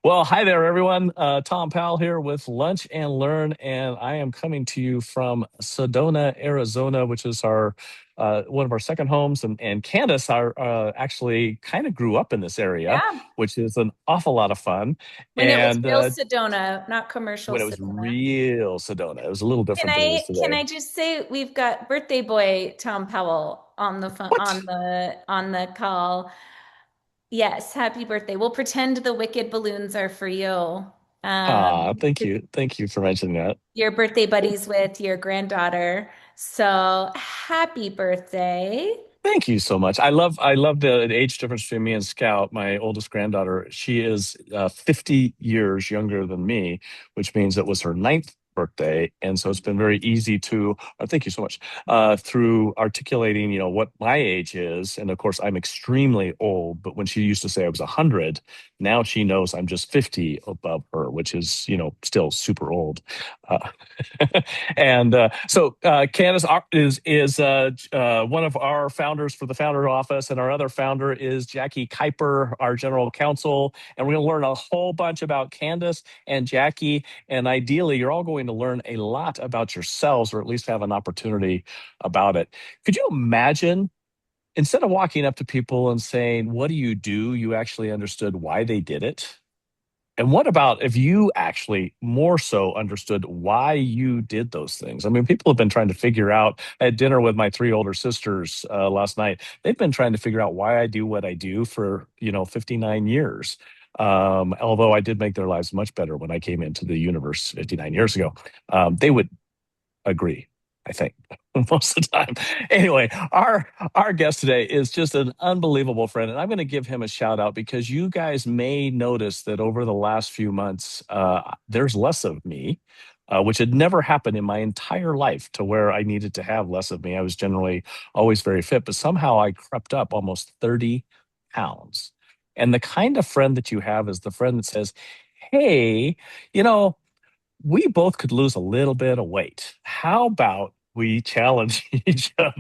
Well, hi there, everyone. Tom Powell here with Lunch and Learn, and I am coming to you from Sedona, Arizona, which is our one of our second homes. And Candace, our actually kind of grew up in this area, Yeah, which is an awful lot of fun. when it was And real Sedona, not commercial when it was Sedona. real Sedona, it was a little Can different than it is I can today. I just say we've got birthday boy Tom Powell on the phone What? on the call. Yes, happy birthday. We'll pretend the wicked balloons are for you. Ah, thank 'Cause you, thank you for mentioning that. your birthday buddies with your granddaughter. So happy birthday. Thank you so much. I love the age difference between me and Scout, my oldest granddaughter. She is 50 years younger than me, which means it was her ninth birthday. And so it's been very easy to, thank you so much, through articulating, what my age is. And of course, I'm extremely old, but when she used to say I was 100, now she knows I'm just 50 above her, which is, still super old. Uh, and Candace is one of our founders for the founder office, and our other founder is Jackie Kuiper, our general counsel. And we're going to learn a whole bunch about Candace and Jackie. And ideally, you're all going to learn a lot about yourselves, or at least have an opportunity about it. Could you imagine? Instead of walking up to people and saying, "What do?" You actually understood why they did it. And what about if you actually more so understood why you did those things? I mean, people have been trying to figure out. I had dinner with my three older sisters last night. They've been trying to figure out why I do what I do for 59 years. Although I did make their lives much better when I came into the universe 59 years ago. They would agree, I think, most of the time. Anyway, our guest today is just an unbelievable friend, and I'm going to give him a shout out because you guys may notice that over the last few months, there's less of me. Which had never happened in my entire life to where I needed to have less of me. I was generally always very fit, but somehow I crept up almost 30 pounds. And the kind of friend that you have is the friend that says, "Hey, you know, we both could lose a little bit of weight. How about we challenge each other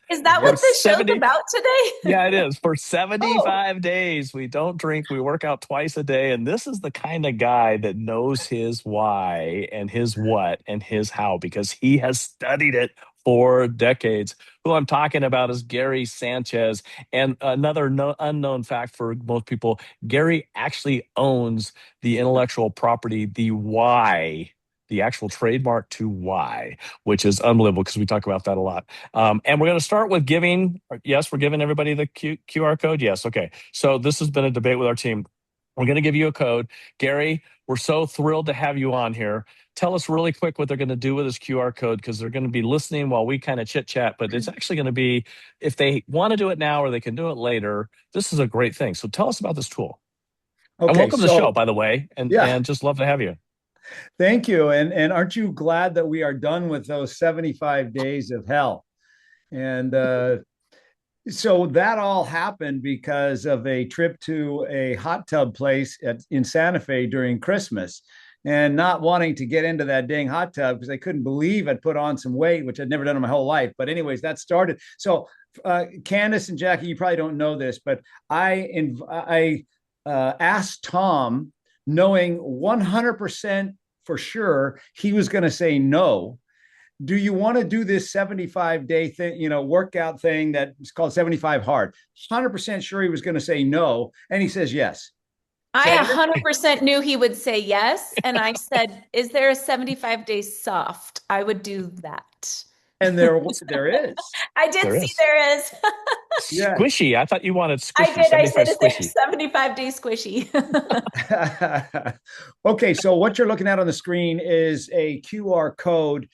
Is that for what this show's 70?" about today? Yeah, it is. For Oh, 75 days, we don't drink, we work out twice a day. And this is the kind of guy that knows his why and his what and his how because he has studied it for decades. Who I'm talking about is Gary Sanchez. And another unknown fact for most people, Gary actually owns the intellectual property, the why. The actual trademark to why, which is unbelievable because we talk about that a lot. And we're going to start with giving. Yes, we're giving everybody the QR code. Yes. Okay. So this has been a debate with our team. We're going to give you a code. Gary, we're so thrilled to have you on here. Tell us really quick what they're going to do with this QR code because they're going to be listening while we kind of chit chat. But it's actually going to be if they want to do it now or they can do it later. This is a great thing. So tell us about this tool. And Okay, welcome to the show, so by the way. And yeah, and just love to have you. thank you. And aren't you glad that we are done with those 75 days of hell? And so that all happened because of a trip to a hot tub place in Santa Fe during Christmas and not wanting to get into that dang hot tub because I couldn't believe I'd put on some weight, which I'd never done in my whole life. But anyways, that started. So Candace and Jackie, you probably don't know this, but I asked Tom, knowing 100% for sure he was going to say no. Do you want to do this 75-day thing, workout thing that's called 75 hard? 100% sure he was going to say no. And he says yes. I So 100% knew he would say yes. And I said, is there a 75-day soft? I would do that. and there is. I did There see is there is. Yeah. squishy. I thought you wanted I squishy, did. I said, 75 is there a squishy. 75-day squishy? Okay, so what you're looking at on the screen is a QR code.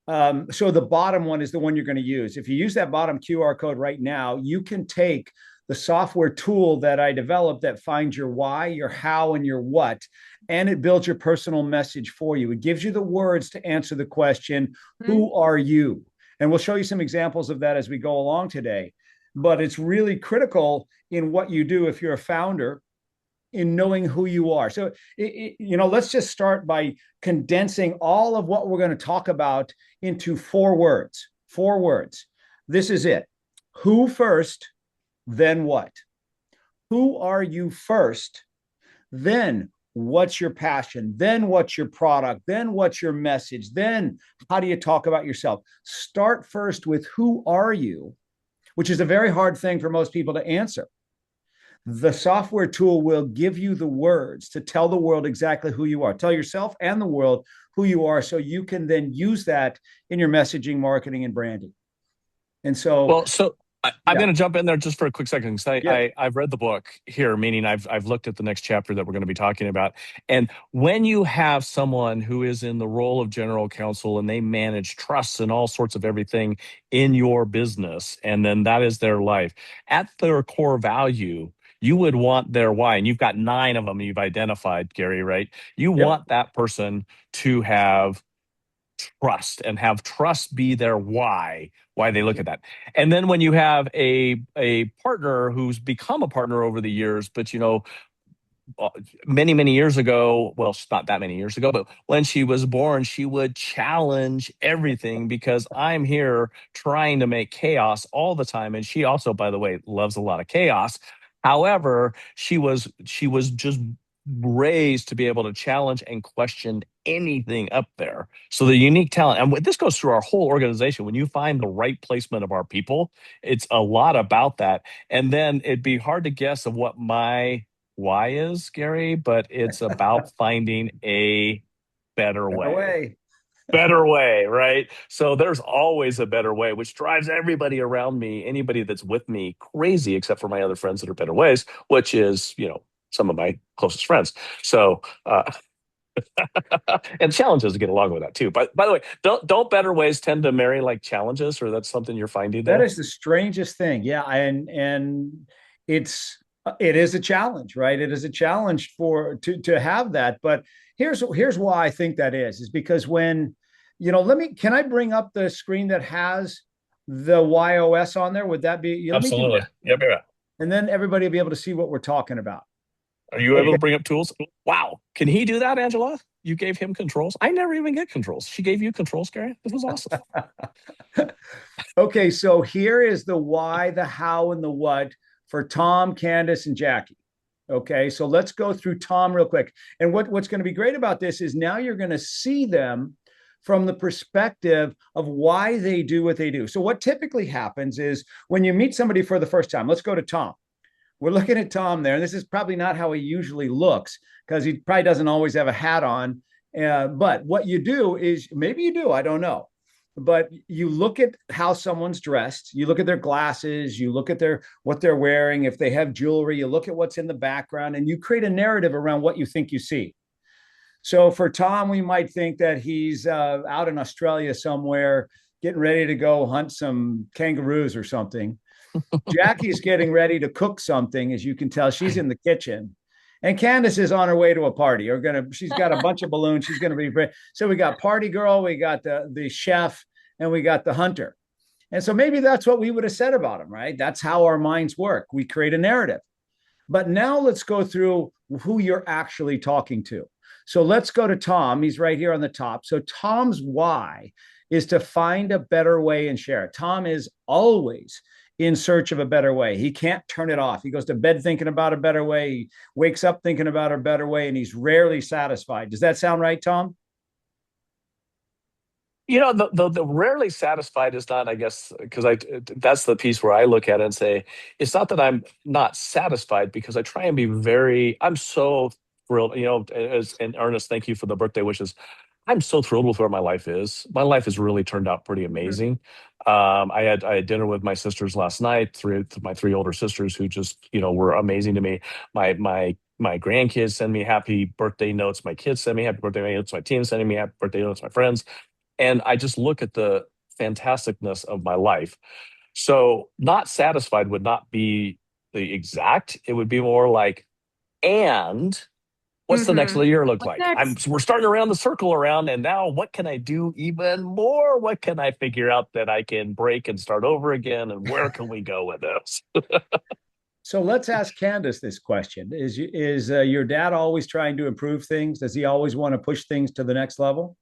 So the bottom one is the one you're going to use. If you use that bottom QR code right now, you can take the software tool that I developed that finds your why, your how, and your what, and it builds your personal message for you. It gives you the words to answer the question, who are you? And we'll show you some examples of that as we go along today. But it's really critical in what you do if you're a founder in knowing who you are. So, let's just start by condensing all of what we're going to talk about into 4 words. 4 words. This is it. Who first, then what? who are you first, then what's your passion, then what's your product, then what's your message, then how do you talk about yourself. Start first with who are you, which is a very hard thing for most people to answer. The software tool will give you the words to tell the world exactly who you are. Tell yourself and the world who you are, so you can then use that in your messaging, marketing, and branding. And so, Well, so I'm yeah, going to jump in there just for a quick second because yeah, I've read the book here, meaning I've looked at the next chapter that we're going to be talking about. And when you have someone who is in the role of general counsel and they manage trusts and all sorts of everything in your business, and then that is their life, at their core value, you would want their why. And you've got 9 of them you've identified, Gary, right? You yep, want that person to have trust and have trust be their why they look at that. And then when you have a partner who's become a partner over the years, but many years ago, well, not that many years ago, but when she was born, she would challenge everything because I'm here trying to make chaos all the time. And she also, by the way, loves a lot of chaos. However, she was just raised to be able to challenge and question anything up there. So the unique talent, and this goes through our whole organization. When you find the right placement of our people, it's a lot about that. And then it'd be hard to guess of what my why is, Gary, but it's about finding a better better way. way. Better way, right? So there's always a better way, which drives everybody around me, anybody that's with me, crazy, except for my other friends that are better ways, which is, some of my closest friends. So, and challenges to get along with that too. But by the way, don't better ways tend to marry like challenges, or that's something you're finding That there? is the strangest thing. Yeah, and it's it is a challenge, right? It is a challenge for to have that. But here's why I think that is because when let me can I bring up the screen that has the YOS on there? Would that be let me do Absolutely. that, Yep, yep. and then everybody will be able to see what we're talking about. Are you able Okay. to bring up tools? Wow. Can he do that, Angela? You gave him controls. I never even get controls. She gave you controls, Gary. This was awesome. Okay, so here is the why, the how, and the what for Tom, Candace, and Jackie. Okay, so let's go through Tom real quick. And what's going to be great about this is now you're going to see them from the perspective of why they do what they do. So, what typically happens is when you meet somebody for the first time, let's go to Tom. We're looking at Tom there, and this is probably not how he usually looks because he probably doesn't always have a hat on. But what you do is maybe you do, I don't know. But you look at how someone's dressed, you look at their glasses, you look at their what they're wearing, if they have jewelry, you look at what's in the background, and you create a narrative around what you think you see. So for Tom, we might think that he's out in Australia somewhere, getting ready to go hunt some kangaroos or something. Jackie's getting ready to cook something, as you can tell. She's in the kitchen. And Candace is on her way to a party. She's got a bunch of balloons. She's gonna be so we got party girl, we got the chef, and we got the hunter. And so maybe that's what we would have said about him, right? That's how our minds work. We create a narrative. But now let's go through who you're actually talking to. So let's go to Tom. He's right here on the top. So Tom's why is to find a better way and share it. Tom is always in search of a better way. He can't turn it off. He goes to bed thinking about a better way. He wakes up thinking about a better way, and he's rarely satisfied. Does that sound right, Tom? The rarely satisfied is not, I guess, because that's the piece where I look at it and say, it's not that I'm not satisfied because I try and be I'm so thrilled, and Ernest, thank you for the birthday wishes. I'm so thrilled with where my life is. My life has really turned out pretty amazing. I had dinner with my sisters last night, my 3 older sisters who just, were amazing to me. My grandkids send me happy birthday notes. My kids send me happy birthday notes. My team sending me happy birthday notes. My friends. And I just look at the fantasticness of my life. So not satisfied would not be the exact. It would be more like, and what's the next Mm-hmm. year look What's like? next? We're starting around the circle around, and now what can I do even more? What can I figure out that I can break and start over again? And where can we go with this? So let's ask Candace this question: Is your dad always trying to improve things? Does he always want to push things to the next level?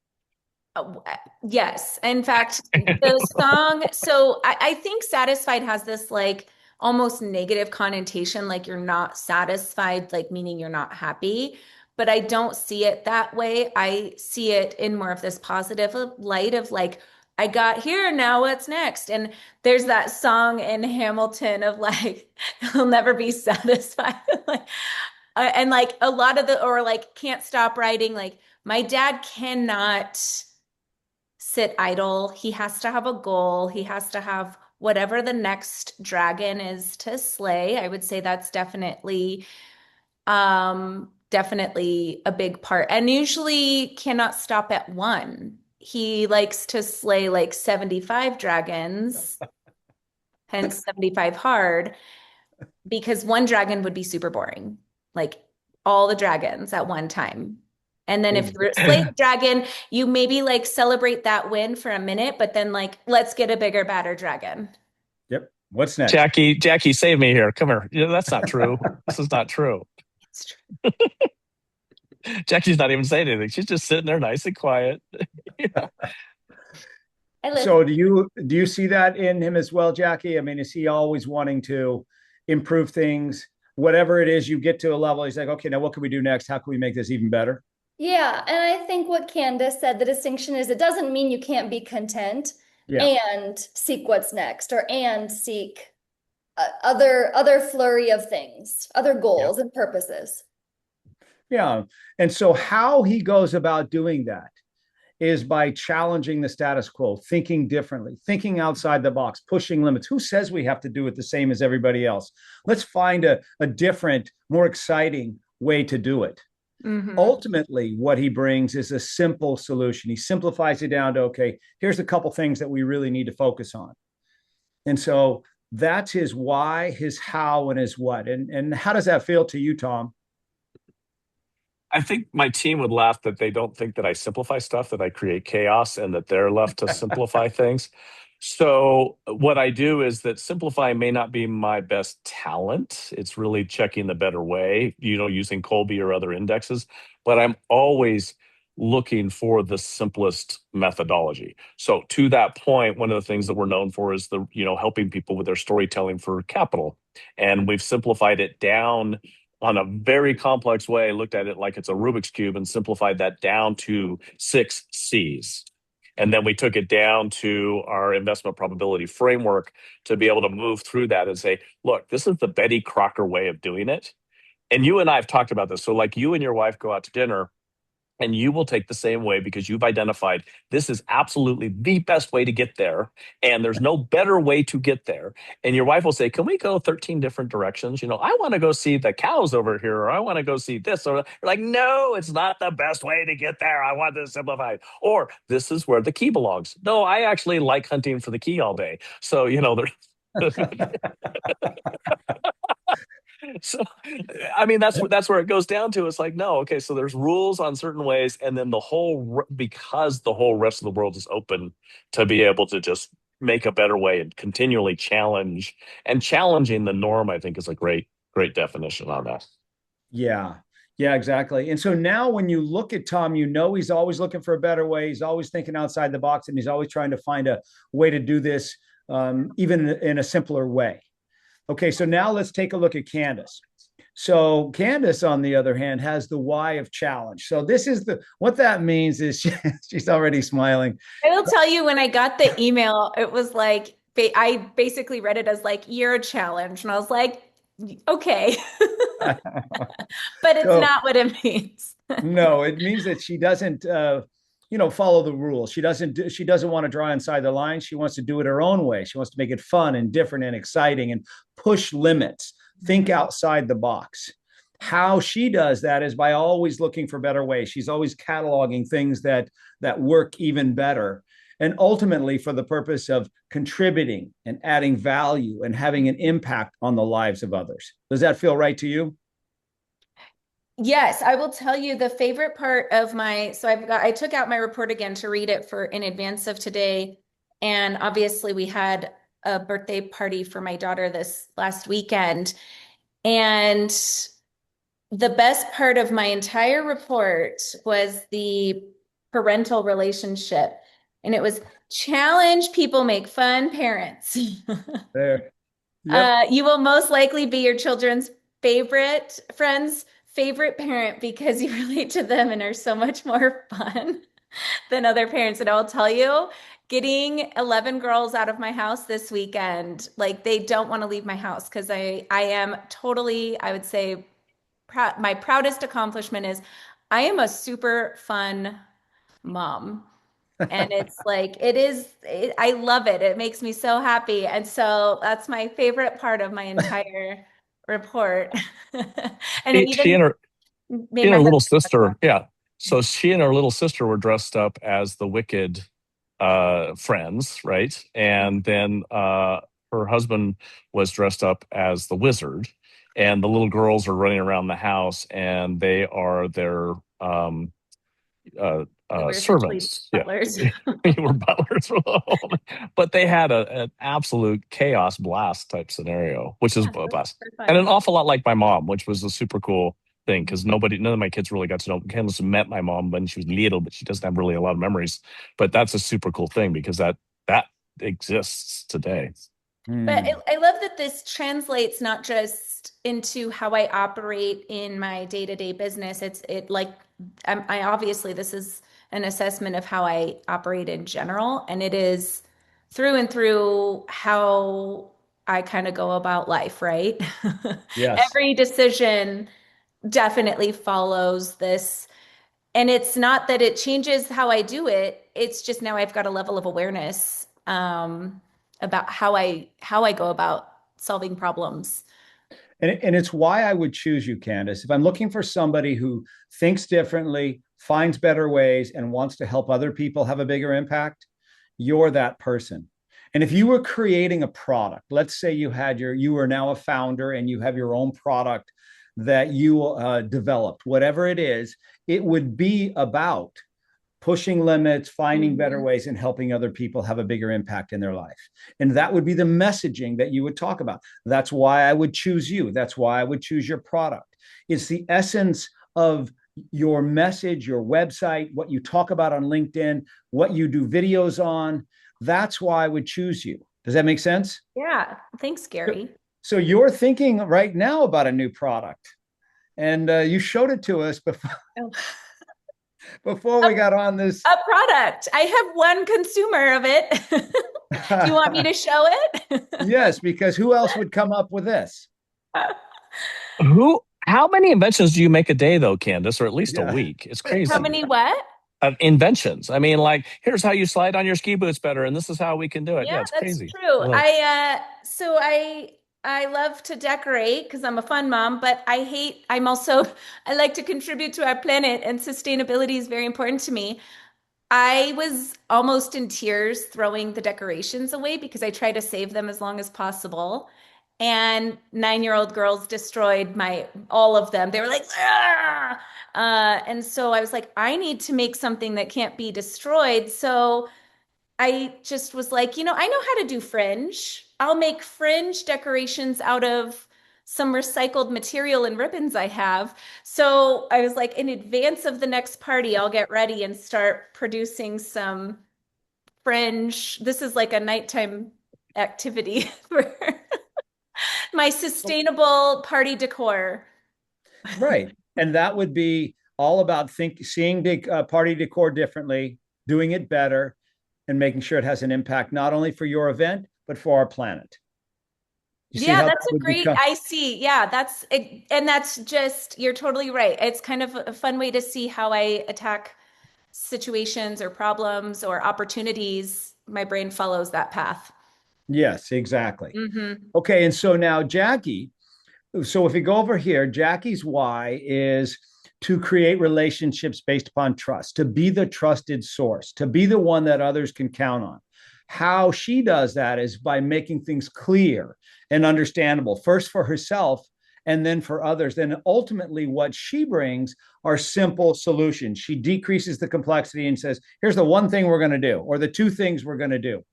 Yes. In fact, the song, so I think Satisfied has this like almost negative connotation, like you're not satisfied, like meaning you're not happy. But I don't see it that way. I see it in more of this positive light of like, I got here, now what's next? And there's that song in Hamilton of like, he'll never be satisfied. Like, and like a lot of the, or like, can't stop writing. Like, my dad cannot sit idle. He has to have a goal. He has to have whatever the next dragon is to slay. I would say that's definitely a big part. And usually cannot stop at one. He likes to slay like 75 dragons, hence 75 hard, because one dragon would be super boring. Like all the dragons at one time. And then if you slay the dragon, you maybe like celebrate that win for a minute, but then like, let's get a bigger, badder dragon. Yep. What's next? Jackie, save me here. Come here. That's not true. This is not true. It's true. Jackie's not even saying anything. She's just sitting there nice and quiet. Yeah. I live. So do you see that in him as well, Jackie? I mean, is he always wanting to improve things? Whatever it is, you get to a level, he's like, okay, now what can we do next? How can we make this even better? Yeah, and I think what Candace said, the distinction is it doesn't mean you can't be content Yeah. and seek what's next or and seek other flurry of things, other Yeah. goals and purposes. Yeah. And so how he goes about doing that is by challenging the status quo, thinking differently, thinking outside the box, pushing limits. Who says we have to do it the same as everybody else? Let's find a different, more exciting way to do it. Mhm. Ultimately, what he brings is a simple solution. He simplifies it down to, okay, here's a couple things that we really need to focus on. And so that's his why, his how, and his what. And how does that feel to you, Tom? I think my team would laugh that they don't think that I simplify stuff, that I create chaos, and that they're left to simplify things. So, what I do is that simplifying may not be my best talent. It's really checking the better way, using Colby or other indexes. But I'm always looking for the simplest methodology. So, to that point, one of the things that we're known for is helping people with their storytelling for capital. And we've simplified it down on a very complex way, looked at it like it's a Rubik's Cube and simplified that down to 6 C's. And then we took it down to our investment probability framework to be able to move through that and say, look, this is the Betty Crocker way of doing it. And you and I have talked about this. So, like, you and your wife go out to dinner, and you will take the same way because you've identified this is absolutely the best way to get there. And there's no better way to get there. And your wife will say, can we go 13 different directions? I want to go see the cows over here, or I want to go see this. Or you're like, no, it's not the best way to get there. I want to simplify. Or this is where the key belongs. No, I actually like hunting for the key all day. So, there's so I mean that's where it goes down to. It's like, no, okay, so there's rules on certain ways, and then because the whole rest of the world is open to be able to just make a better way and continually challenging the norm, I think is a great definition on that. Yeah. Yeah, exactly. And so now when you look at Tom, he's always looking for a better way. He's always thinking outside the box, and he's always trying to find a way to do this, even in a simpler way. Okay, so now let's take a look at Candace. So Candace, on the other hand, has the why of challenge. So this is what that means is she's already smiling. I will tell you, when I got the email, it was like, I basically read it as like, you're a challenge. And I was like, okay. But it's So, not what it means. no, it means that she doesn't, follow the rules. She doesn't want to draw inside the line. She wants to do it her own way. She wants to make it fun and different and exciting and push limits, think outside the box. How she does that is by always looking for better ways. She's always cataloging things that work even better. And ultimately for the purpose of contributing and adding value and having an impact on the lives of others. Does that feel right to you? Yes, I will tell you the favorite part of I took out my report again to read it in advance of today. And obviously we had a birthday party for my daughter this last weekend. And the best part of my entire report was the parental relationship. And it was challenge people, make fun parents. There. Yep. You will most likely be your children's friend's favorite parent because you relate to them and are so much more fun than other parents. And I'll tell you, getting 11 girls out of my house this weekend, like they don't want to leave my house because I am totally, I would say, my proudest accomplishment is I am a super fun mom. And it's like, I love it. It makes me so happy. And so that's my favorite part of my entire report. And it She even and her made my little husband sister, laugh. yeah. So she and her little sister were dressed up as the wicked friends, right? And then her husband was dressed up as the wizard, and the little girls are running around the house, and they are their uh, We were essentially servants. Yeah, butlers. we were butlers for the whole, but they had an absolute chaos blast type scenario, which is Yeah, a that's blast, super and fun. an awful lot like my mom, which was a super cool thing because none of my kids really got to know. Candace met my mom when she was little, but she doesn't have really a lot of memories. But that's a super cool thing because that exists today. But Hmm. I love that this translates not just into how I operate in my day-to-day business. It like I obviously this is an assessment of how I operate in general, and it is through and through how I kind of go about life, right? Yes. Every decision definitely follows this. And it's not that it changes how I do it. It's just now I've got a level of awareness about how I go about solving problems. And it's why I would choose you, Candace. If I'm looking for somebody who thinks differently, finds better ways, and wants to help other people have a bigger impact, you're that person. And if you were creating a product, let's say you are now a founder and you have your own product that you developed, whatever it would be about pushing limits, finding better Mhm. ways, and helping other people have a bigger impact in their life. And that would be the messaging that you would talk about. That's why I would choose you. That's why I would choose your product. It's the essence of your message, your website, what you talk about on LinkedIn, what you do videos on. That's why I would choose you. Does that make sense? Yeah. Thanks, Gary. So you're thinking right now about a new product, and you showed it to us Oh. before A, we got on this. a product. I have one consumer of it. Do you want me to show it? Yes, because who else would come up with this? Who? How many inventions do you make a day, though, Candace, or at least a Yeah. week? It's How crazy. many what? Inventions. I mean, like, here's how you slide on your ski boots better, and this is how we can do it. Yeah, Yeah, it's that's crazy. true. I love it. I love to decorate because I'm a fun mom, but I'm also I like to contribute to our planet and sustainability is very important to me. I was almost in tears throwing the decorations away because I try to save them as long as possible. And 9-year-old girls destroyed my all of them. They were like, ah! And so I was like, I need to make something that can't be destroyed. So I just was like, I know how to do fringe. I'll make fringe decorations out of some recycled material and ribbons I have. So I was like, in advance of the next party, I'll get ready and start producing some fringe. This is like a nighttime activity for my sustainable party decor. Right. And that would be all about seeing the party decor differently, doing it better, and making sure it has an impact not only for your event, but for our planet. You see Yeah, how that that's a would great, become? I see. Yeah, that's it. And that's just, you're totally right. It's kind of a fun way to see how I attack situations or problems or opportunities. My brain follows that path. Yes, exactly. Hmm. Okay. And so now, Jackie, so if we go over here, Jackie's why is to create relationships based upon trust, to be the trusted source, to be the one that others can count on. How she does that is by making things clear and understandable, first for herself and then for others. Then ultimately, what she brings are simple solutions. She decreases the complexity and says, here's the one thing we're going to do, or the two things we're going to do.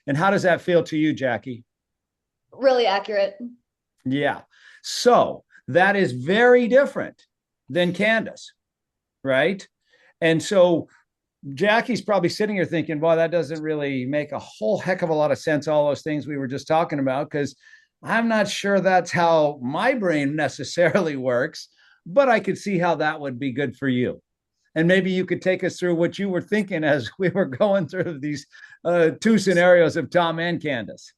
And how does that feel to you, Jackie? Really accurate. Yeah. So that is very different than Candace, right? And so Jackie's probably sitting here thinking, boy, that doesn't really make a whole heck of a lot of sense, all those things we were just talking about, because I'm not sure that's how my brain necessarily works, but I could see how that would be good for you. And maybe you could take us through what you were thinking as we were going through these two scenarios of Tom and Candace.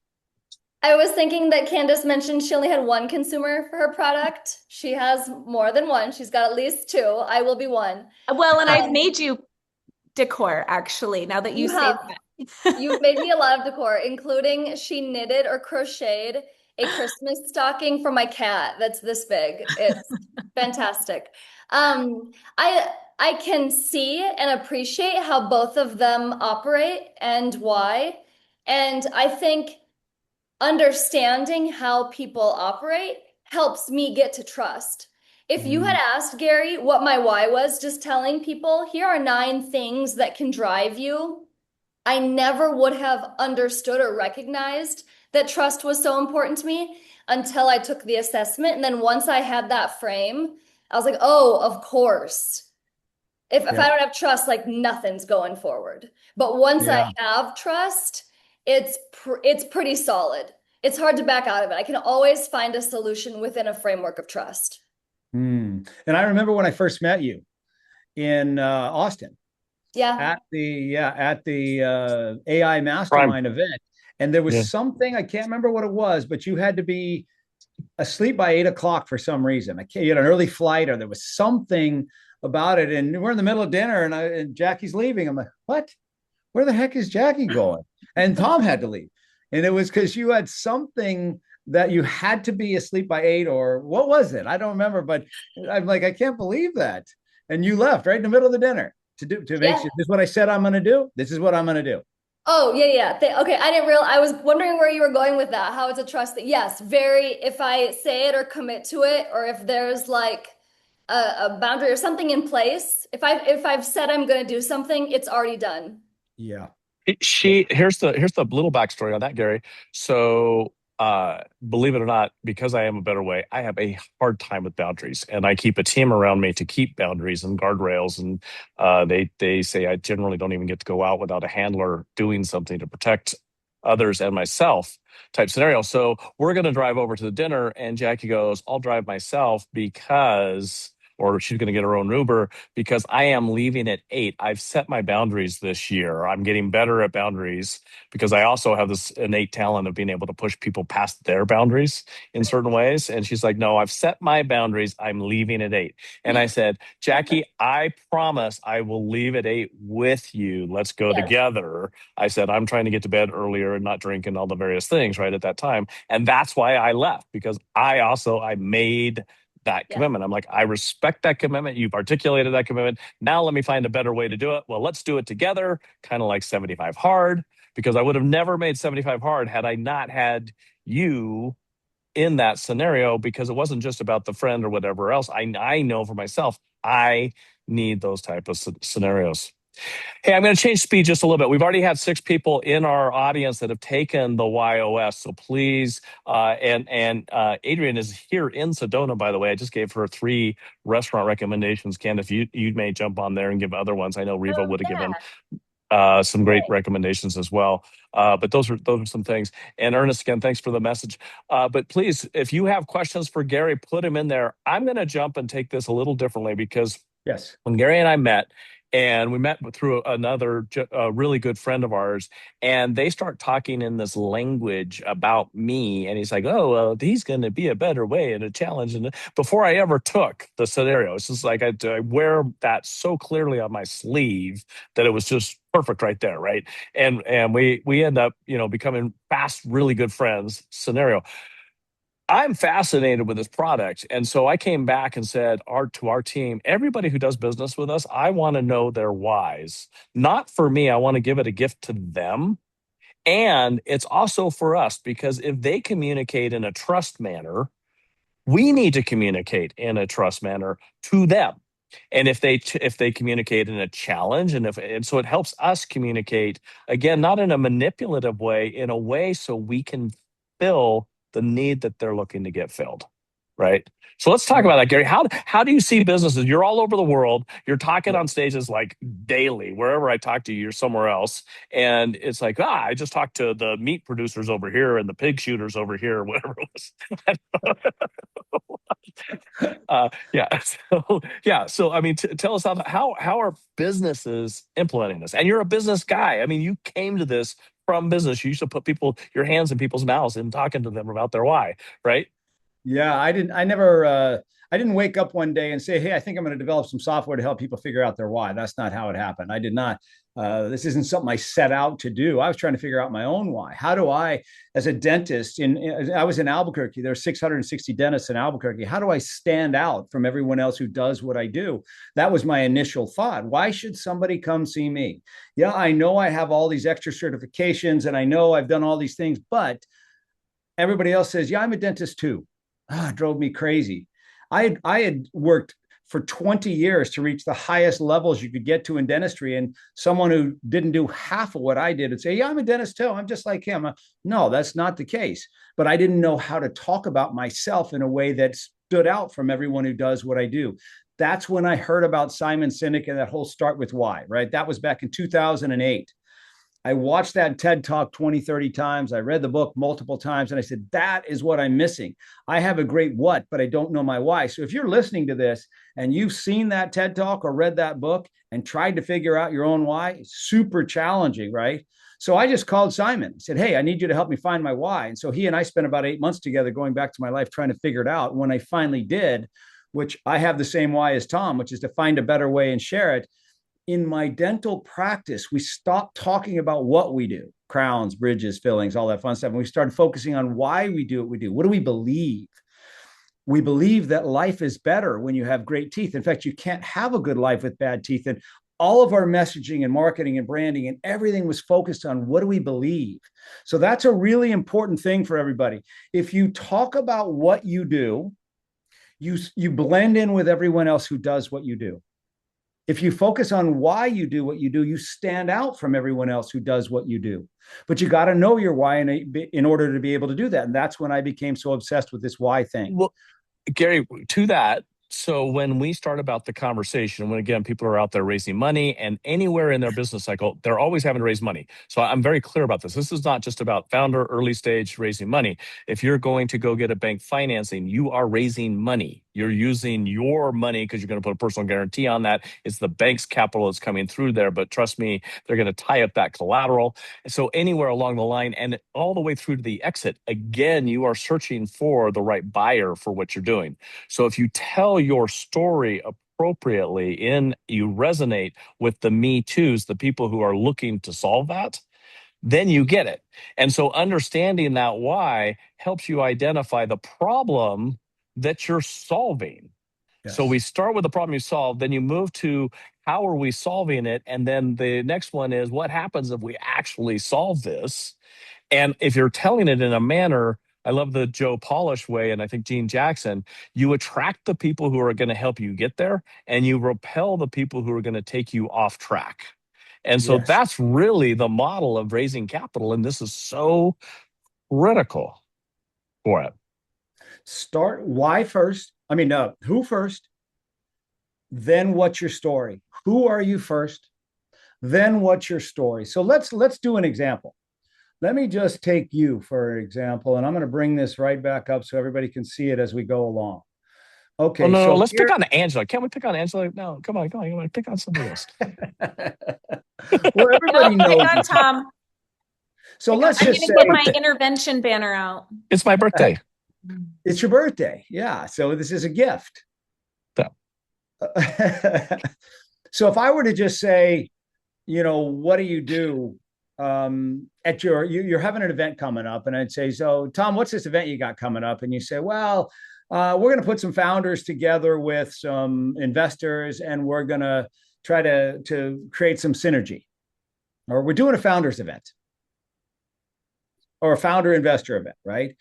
I was thinking that Candace mentioned she only had one consumer for her product. She has more than one. She's got at least two. I will be one. Well, and I've Um, made you decor actually, now that you you say have that. you've made me a lot of decor, including she knitted or crocheted a Christmas stocking for my cat that's this big. It's fantastic. Um, I I can see and appreciate how both of them operate and why. And I think understanding how people operate helps me get to trust. If you had Mm, asked Gary what my why was, just telling people, here are 9 things that can drive you, I never would have understood or recognized that trust was so important to me until I took the assessment. And then once I had that frame, I was like, oh, of course. If yeah, I don't have trust, like nothing's going forward. But once I yeah. have trust, it's pretty solid. It's hard to back out of it. I can always find a solution within a framework of trust. And I remember when I first met you in Austin Yeah. at the AI Prime. Mastermind event, and there was Yeah. something I can't remember what it was, but you had to be asleep by 8 o'clock for some reason. I can't, you had an early flight, or there was something about it, and we're in the middle of dinner, and Jackie's leaving. I'm like, what? Where the heck is Jackie going? And Tom had to leave. And it was because you had something that you had to be asleep by 8, or what was it? I don't remember, but I'm like, I can't believe that. And you left right in the middle of the dinner to make Yeah. sure this is what I said I'm going to do. This is what I'm going to do. Oh, yeah, yeah. Okay, I didn't real. I was wondering where you were going with that. How it's a trust thing. Yes, very. If I say it or commit to it, or if there's like a boundary or something in place, if I've said I'm going to do something, it's already done. Yeah. Yeah. She here's the little backstory on that, Gary. So believe it or not, because I am a better way, I have a hard time with boundaries, and I keep a team around me to keep boundaries and guardrails. And they say I generally don't even get to go out without a handler doing something to protect others and myself, type scenario. So we're going to drive over to the dinner, and Jackie goes, I'll drive myself because, or she's going to get her own Uber because I am leaving at 8. I've set my boundaries this year. I'm getting better at boundaries because I also have this innate talent of being able to push people past their boundaries in certain ways. And she's like, no, I've set my boundaries. I'm leaving at 8. And I said, Jackie, I promise I will leave at 8 with you. Let's go Yes. together. I said, I'm trying to get to bed earlier and not drink and all the various things right at that time. And that's why I left, because I made that Yeah. commitment. I'm like, I respect that commitment. You've articulated that commitment. Now let me find a better way to do it. Well, let's do it together, kind of like 75 hard, because I would have never made 75 hard had I not had you in that scenario, because it wasn't just about the friend or whatever else. I know for myself, I need those type of scenarios. Hey, I'm going to change speed just a little bit. We've already had 6 people in our audience that have taken the YOS. So please, and Adrian is here in Sedona, by the way. I just gave her 3 restaurant recommendations. Ken, if you may jump on there and give other ones. I know Riva Oh, would have given yeah. some great recommendations as well. But those are some things. And Ernest, again, thanks for the message. But please, if you have questions for Gary, put them in there. I'm going to jump and take this a little differently, because Yes. when Gary and I met, and we met through another really good friend of ours, and they start talking in this language about me, and he's like, "Oh, well, he's going to be a better way and a challenge." And before I ever took the scenario, it's just like I wear that so clearly on my sleeve that it was just perfect right there, right? And we end up, becoming fast, really good friends. Scenario. I'm fascinated with this product. And so I came back and said to our team, everybody who does business with us, I want to know their whys. Not for me, I want to give it a gift to them. And it's also for us, because if they communicate in a trust manner, we need to communicate in a trust manner to them. And if they communicate in a challenge, and so it helps us communicate, again, not in a manipulative way, in a way so we can fill the need that they're looking to get filled. right? So let's talk Yeah. about that, Gary. How do you see businesses? You're all over the world. You're talking Yeah. on stages like daily. Wherever I talk to you, you're somewhere else, and it's like, I just talked to the meat producers over here and the pig shooters over here, whatever it was. Yeah. So yeah. So I mean, tell us how are businesses implementing this? And you're a business guy. I mean, you came to this from business. You used to put your hands in people's mouths and talking to them about their why, right? Yeah, I didn't wake up one day and say, "Hey, I think I'm going to develop some software to help people figure out their why." That's not how it happened. I did not. This isn't something I set out to do. I was trying to figure out my own why. How do I, as a dentist, I was in Albuquerque. There are 660 dentists in Albuquerque. How do I stand out from everyone else who does what I do? That was my initial thought. Why should somebody come see me? Yeah, I know I have all these extra certifications and I know I've done all these things, but everybody else says, "Yeah, I'm a dentist too." It drove me crazy. I had worked for 20 years to reach the highest levels you could get to in dentistry. And someone who didn't do half of what I did would say, "Yeah, I'm a dentist too. I'm just like him." No, that's not the case. But I didn't know how to talk about myself in a way that stood out from everyone who does what I do. That's when I heard about Simon Sinek and that whole Start With Why, right? That was back in 2008. I watched that TED talk 20, 30 times. I read the book multiple times and I said, that is what I'm missing. I have a great what, but I don't know my why. So if you're listening to this and you've seen that TED talk or read that book and tried to figure out your own why, it's super challenging, right? So I just called Simon, I said, "Hey, I need you to help me find my why." And so he and I spent about 8 months together going back to my life trying to figure it out. When I finally did, which I have the same why as Tom, which is to find a better way and share it, in my dental practice, we stopped talking about what we do, crowns, bridges, fillings, all that fun stuff. And we started focusing on why we do what we do. What do we believe? We believe that life is better when you have great teeth. In fact, you can't have a good life with bad teeth. And all of our messaging and marketing and branding and everything was focused on what do we believe. So that's a really important thing for everybody. If you talk about what you do, you blend in with everyone else who does what you do. If you focus on why you do what you do, you stand out from everyone else who does what you do. But you got to know your why in order to be able to do that. And that's when I became so obsessed with this why thing. Well, Gary, to that, so when we start about the conversation, when again people are out there raising money and anywhere in their business cycle, they're always having to raise money. So I'm very clear about this. This is not just about founder, early stage raising money. If you're going to go get a bank financing, you are raising money. You're using your money because you're going to put a personal guarantee on that. It's the bank's capital that's coming through there. But trust me, they're going to tie up that collateral. So anywhere along the line and all the way through to the exit, again, you are searching for the right buyer for what you're doing. So if you tell your story appropriately and you resonate with the me too's, the people who are looking to solve that, then you get it. And so understanding that why helps you identify the problem that you're solving. So Yes. we start with the problem you solve, then you move to how are we solving it? And then the next one is what happens if we actually solve this? And if you're telling it in a manner, I love the Joe Polish way, and I think Gene Jackson, you attract the people who are going to help you get there, and you repel the people who are going to take you off track. And so Yes. that's really the model of raising capital. And this is so critical for it. Start why first. Who first? Then what's your story? Who are you first? Then what's your story? So let's do an example. Let me just take you for example, and I'm going to bring this right back up so everybody can see it as we go along. Oh, Okay, no, no, so let's pick here, on Angela. Can't we pick on Angela? No, come on, come on. You want to pick on somebody else. well, No, everybody pick knows on you. Tom. So Pick on, let's I'm just gonna say My get my birthday. intervention banner out. It's my birthday. it's your birthday. Yeah, so this is a gift. So, So if I were to just say, what do you do at you're having an event coming up, and I'd say, "So Tom, what's this event you got coming up?" And you say, "Well, we're going to put some founders together with some investors, and we're going to try to create some synergy, or we're doing a founders event or a founder investor event, right?"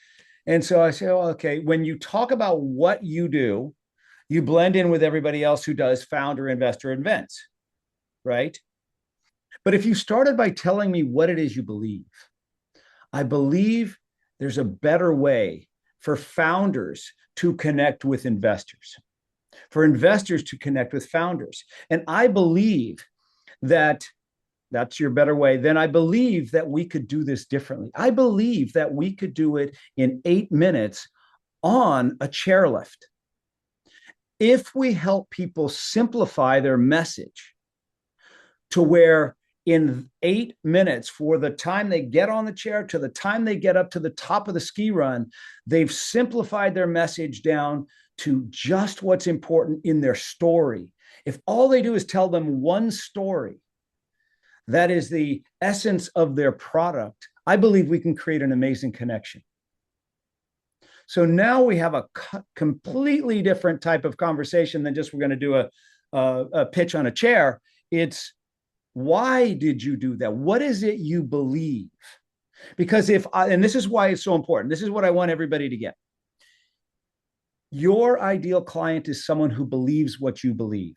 And so I say, "Oh, okay." When you talk about what you do, you blend in with everybody else who does founder investor events, right? But if you started by telling me what it is you believe, I believe there's a better way for founders to connect with investors, for investors to connect with founders. And I believe that that's your better way. Then I believe that we could do this differently. I believe that we could do it in 8 minutes on a chairlift. If we help people simplify their message to where in 8 minutes, for the time they get on the chair to the time they get up to the top of the ski run, they've simplified their message down to just what's important in their story. If all they do is tell them one story, that is the essence of their product, I believe we can create an amazing connection. So now we have a completely different type of conversation than just we're going to do a pitch on a chair. It's, why did you do that? What is it you believe? Because and this is why it's so important. This is what I want everybody to get. Your ideal client is someone who believes what you believe.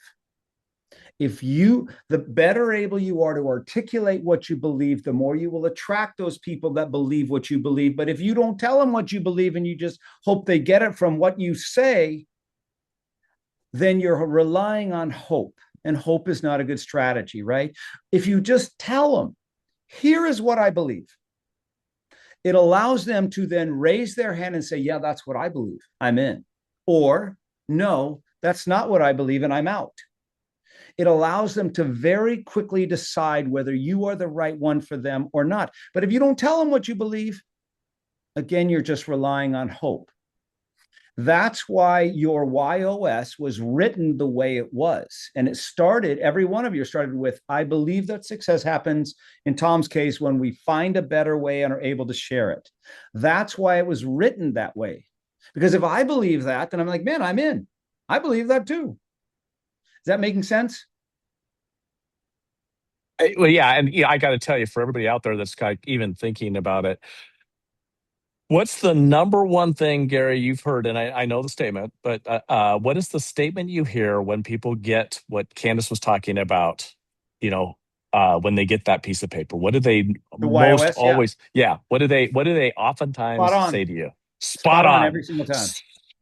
The better able you are to articulate what you believe, the more you will attract those people that believe what you believe. But if you don't tell them what you believe and you just hope they get it from what you say, then you're relying on hope. And hope is not a good strategy, right? If you just tell them, here is what I believe, it allows them to then raise their hand and say, yeah, that's what I believe, I'm in. Or, no, that's not what I believe and I'm out. It allows them to very quickly decide whether you are the right one for them or not. But if you don't tell them what you believe, again, you're just relying on hope. That's why your YOS was written the way it was. And it started, every one of you started with, I believe that success happens, in Tom's case, when we find a better way and are able to share it. That's why it was written that way. Because if I believe that, then I'm like, man, I'm in. I believe that too. Is that making sense? Well, yeah, and I got to tell you, for everybody out there that's even thinking about it, what's the number one thing, Gary, you've heard? And I know the statement, but what is the statement you hear when people get what Candace was talking about? When they get that piece of paper, what do they The most YOS, always? Yeah, what do they spot oftentimes say on. to you? Spot Spot on on. every single time.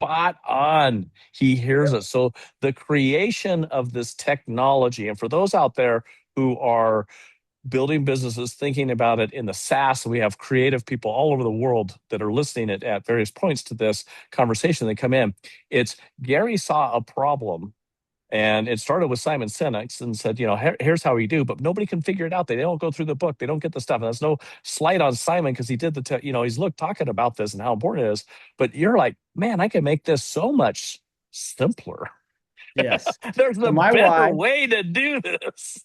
Spot on. He hears Yep. it. So the creation of this technology, and for those out there who are building businesses, thinking about it in the SaaS. We have creative people all over the world that are listening at various points to this conversation. They come in. It's Gary saw a problem, and it started with Simon Sinek and said, here's how we do, but nobody can figure it out. They don't go through the book. They don't get the stuff. And that's no slight on Simon because he did he's talking about this and how important it is. But you're like, man, I can make this so much simpler. Yes. There's So a better way to do this.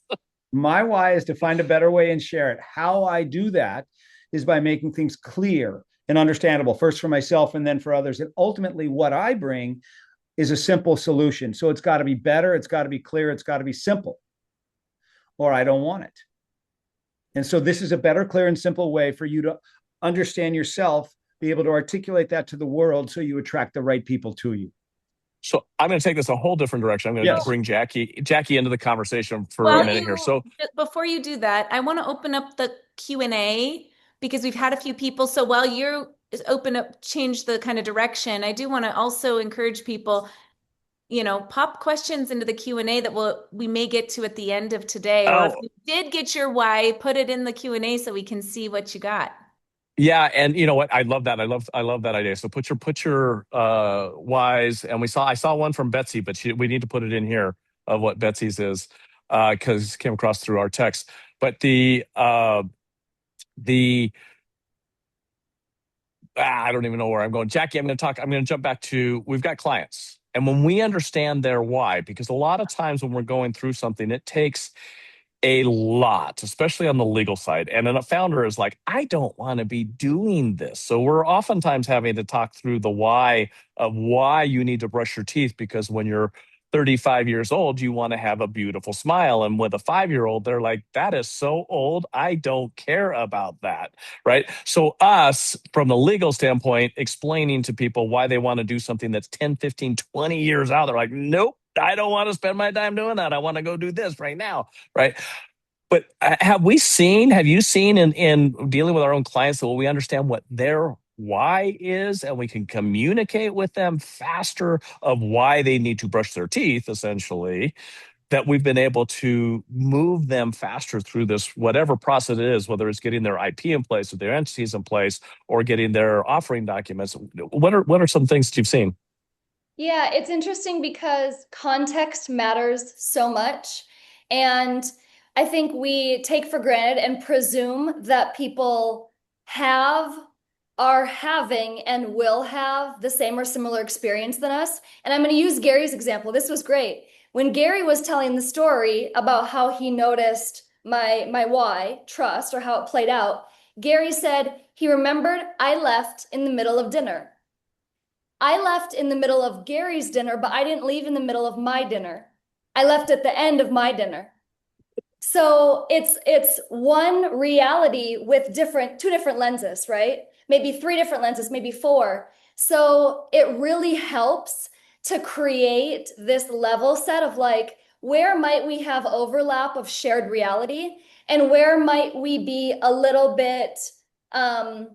My why is to find a better way and share it. How I do that is by making things clear and understandable, first for myself and then for others. And ultimately, what I bring is a simple solution. So it's got to be better, it's got to be clear, it's got to be simple, or I don't want it. And so this is a better, clear, and simple way for you to understand yourself, be able to articulate that to the world so you attract the right people to you. So I'm going to take this a whole different direction. I'm going to bring Jackie into the conversation for a minute here. So before you do that, I want to open up the Q&A because we've had a few people. So while you're change the kind of direction, I do want to also encourage people, pop questions into the Q&A that we may get to at the end of today. Or if you did get your why, put it in the Q&A so we can see what you got. Yeah, and you know what? I love that. I love that idea. So put your whys, and I saw one from Betsy, but we need to put it in here of what Betsy's is because it came across through our text. But I don't even know where I'm going. Jackie, I'm going to jump back to, we've got clients, and when we understand their why, because a lot of times when we're going through something, it takes a lot, especially on the legal side. And then a founder is like, I don't want to be doing this. So we're oftentimes having to talk through the why of why you need to brush your teeth, because when you're 35 years old, you want to have a beautiful smile. And with a 5-year-old, they're like, that is so old. I don't care about that. Right. So us, from the legal standpoint, explaining to people why they want to do something that's 10, 15, 20 years out, they're like, nope. I don't want to spend my time doing that. I want to go do this right now. Right. But have you seen in dealing with our own clients that we understand what their why is, and we can communicate with them faster of why they need to brush their teeth, essentially, that we've been able to move them faster through this, whatever process it is, whether it's getting their IP in place or their entities in place or getting their offering documents. What are some things that you've seen? Yeah, it's interesting because context matters so much. And I think we take for granted and presume that people have, are having, and will have the same or similar experience than us. And I'm going to use Gary's example. This was great. When Gary was telling the story about how he noticed my why, trust, or how it played out, Gary said he remembered I left in the middle of dinner. I left in the middle of Gary's dinner, but I didn't leave in the middle of my dinner. I left at the end of my dinner. So it's one reality with two different lenses, right? Maybe three different lenses, maybe four. So it really helps to create this level set of like, where might we have overlap of shared reality, and where might we be a little bit um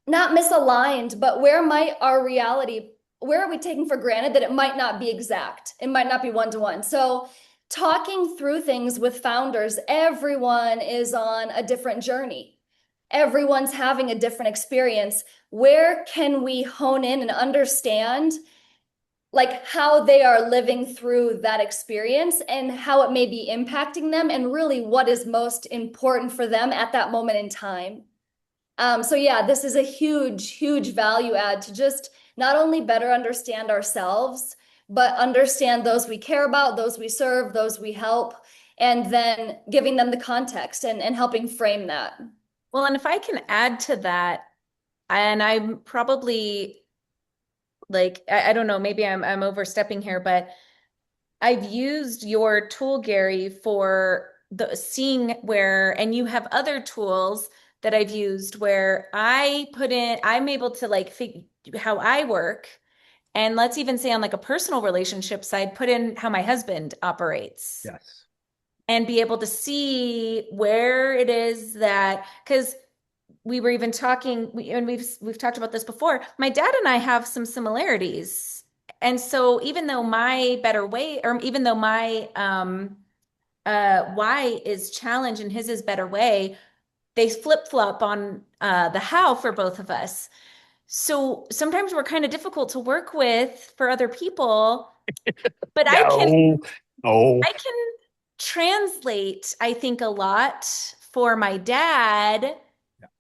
not misaligned, but where might our reality, where are we taking for granted that it might not be exact? It might not be one to one. So talking through things with founders, everyone is on a different journey. Everyone's having a different experience. Where can we hone in and understand like how they are living through that experience and how it may be impacting them, and really what is most important for them at that moment in time? So yeah, this is a huge, huge value add to just not only better understand ourselves, but understand those we care about, those we serve, those we help, and then giving them the context and helping frame that. Well, and if I can add to that, and I'm probably like, I don't know, maybe I'm overstepping here, but I've used your tool, Gary, for the seeing where, and you have other tools that I've used where I'm able to like figure how I work. And let's even say on like a personal relationship side, put in how my husband operates Yes. and be able to see where it is that, because we were even talking, and we've talked about this before. My dad and I have some similarities. And so even though my better way, or even though my why is challenge and his is better way, they flip-flop on the how for both of us. So sometimes we're kind of difficult to work with for other people, but No, no. I can translate, I think, a lot for my dad